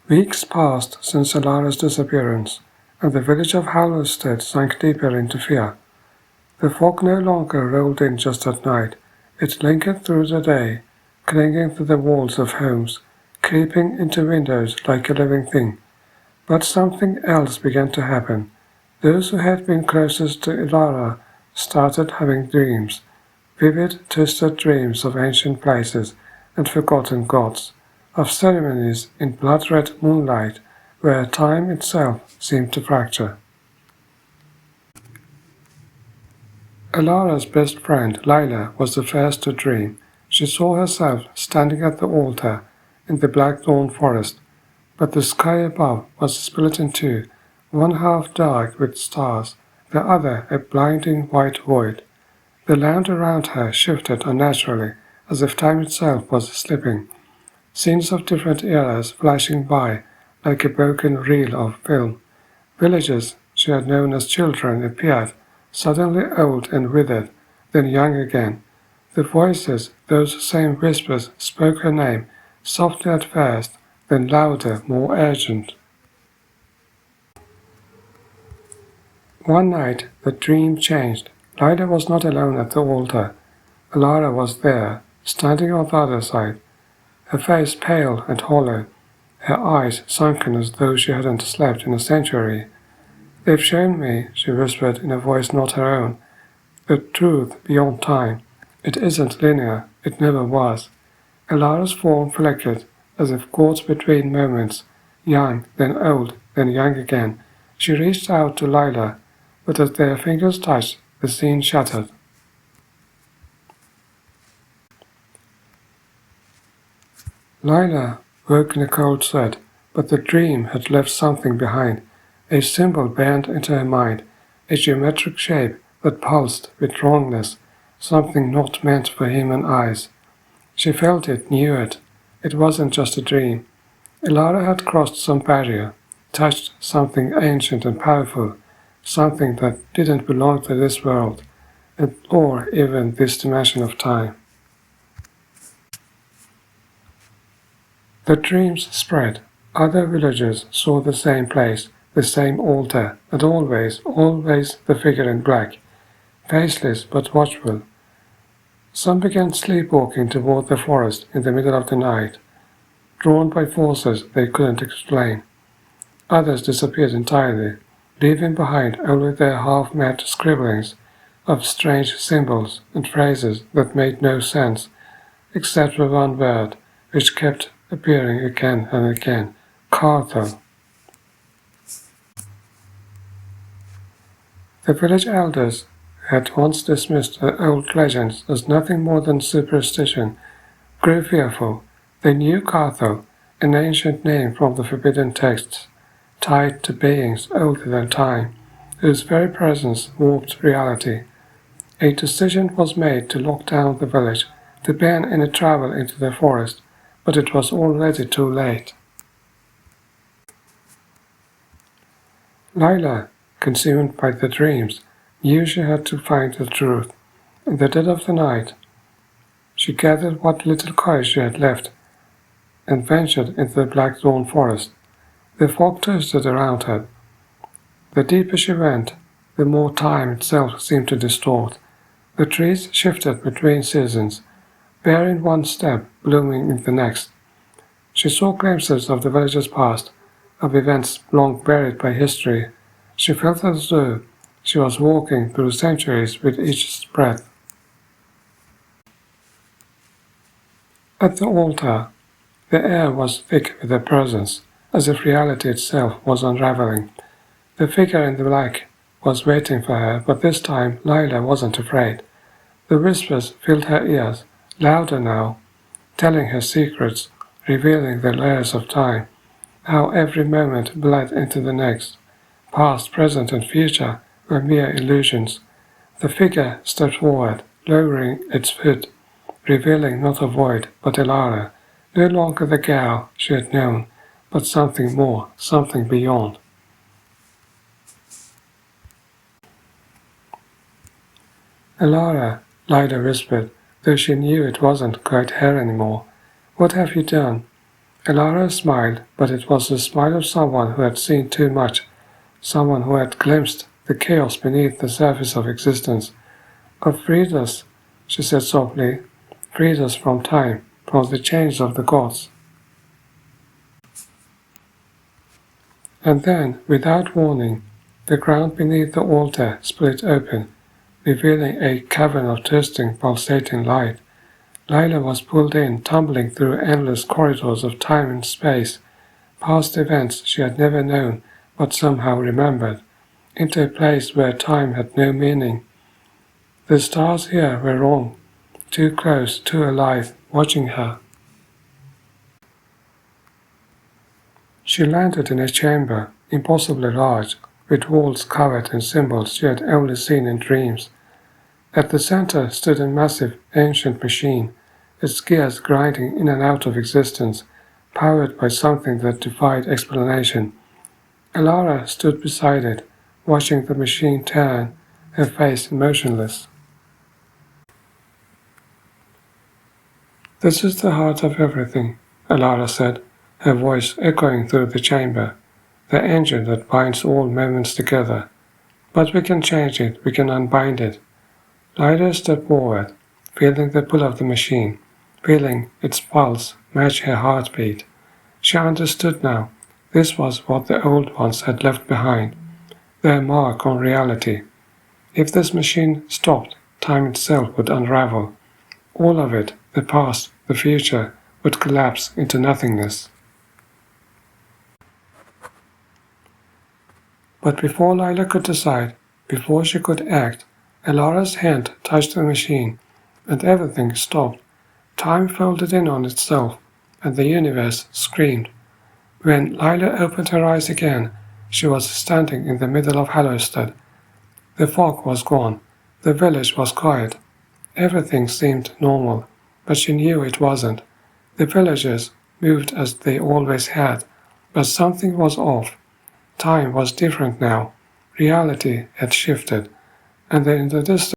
Weeks passed since Alara's disappearance, and the village of Hallostead sank deeper into fear. The fog no longer rolled in just at night. It lingered through the day, clinging to the walls of homes, creeping into windows like a living thing. But something else began to happen. Those who had been closest to Ilara started having dreams, vivid, twisted dreams of ancient places and forgotten gods, of ceremonies in blood-red moonlight where time itself seemed to fracture. Alara's best friend, Lila, was the first to dream. She saw herself standing at the altar in the Blackthorn forest, but the sky above was split in two, one half dark with stars, the other a blinding white void. The land around her shifted unnaturally, as if time itself was slipping, scenes of different eras flashing by like a broken reel of film. Villages she had known as children appeared, suddenly old and withered, then young again. The voices, those same whispers, spoke her name, softly at first, then louder, more urgent. One night the dream changed. Lila was not alone at the altar. Alara was there, standing on the other side, her face pale and hollow, her eyes sunken as though she hadn't slept in a century. "They've shown me," she whispered in a voice not her own, "the truth beyond time. It isn't linear. It never was." Alara's form flickered, as if caught between moments, young, then old, then young again. She reached out to Lila, but as their fingers touched, the scene shattered. Lila woke in a cold sweat, but the dream had left something behind. A symbol burned into her mind, a geometric shape that pulsed with wrongness, something not meant for human eyes. She felt it, knew it. It wasn't just a dream. Ilara had crossed some barrier, touched something ancient and powerful, something that didn't belong to this world, or even this dimension of time. The dreams spread. Other villagers saw the same place, the same altar, and always, always the figure in black, faceless but watchful. Some began sleepwalking toward the forest in the middle of the night, drawn by forces they couldn't explain. Others disappeared entirely, leaving behind only their half-mad scribblings of strange symbols and phrases that made no sense, except for one word, which kept appearing again and again: Carthel. The village elders had once dismissed the old legends as nothing more than superstition, grew fearful. They knew Carthel, an ancient name from the forbidden texts, tied to beings older than time, whose very presence warped reality. A decision was made to lock down the village, to ban any travel into the forest, but it was already too late. Lila, consumed by the dreams, knew she had to find the truth. In the dead of the night, she gathered what little courage she had left and ventured into the Blackthorn forest. The fog twisted around her. The deeper she went, the more time itself seemed to distort. The trees shifted between seasons, bare in one step, blooming in the next. She saw glimpses of the village's past, of events long buried by history. She felt as though she was walking through centuries with each breath. At the altar, the air was thick with her presence, as if reality itself was unraveling. The figure in the black was waiting for her, but this time Lila wasn't afraid. The whispers filled her ears, louder now, telling her secrets, revealing the layers of time, how every moment bled into the next. Past, present, and future were mere illusions. The figure stepped forward, lowering its hood, revealing not a void, but Ilara, no longer the girl she had known, but something more, something beyond. "Ilara," Lila whispered, though she knew it wasn't quite her anymore. "What have you done?" Elara smiled, but it was the smile of someone who had seen too much, someone who had glimpsed the chaos beneath the surface of existence. "Oh, freed us," she said softly, "freed us from time, from the chains of the gods." And then, without warning, the ground beneath the altar split open, revealing a cavern of twisting, pulsating light. Lila was pulled in, tumbling through endless corridors of time and space, past events she had never known but somehow remembered, into a place where time had no meaning. The stars here were wrong, too close, too alive, watching her. She landed in a chamber, impossibly large, with walls covered in symbols she had only seen in dreams. At the center stood a massive, ancient machine, its gears grinding in and out of existence, powered by something that defied explanation. Elara stood beside it, watching the machine turn, her face motionless. "This is the heart of everything," Elara said, her voice echoing through the chamber, "the engine that binds all moments together. But we can change it, we can unbind it." Lila stepped forward, feeling the pull of the machine, feeling its pulse match her heartbeat. She understood now. This was what the old ones had left behind, their mark on reality. If this machine stopped, time itself would unravel. All of it, the past, the future, would collapse into nothingness. But before Lila could decide, before she could act, Elara's hand touched the machine, and everything stopped. Time folded in on itself, and the universe screamed. When Lila opened her eyes again, she was standing in the middle of Hallowstead. The fog was gone. The village was quiet. Everything seemed normal, but she knew it wasn't. The villagers moved as they always had, but something was off. Time was different now. Reality had shifted, and in the distance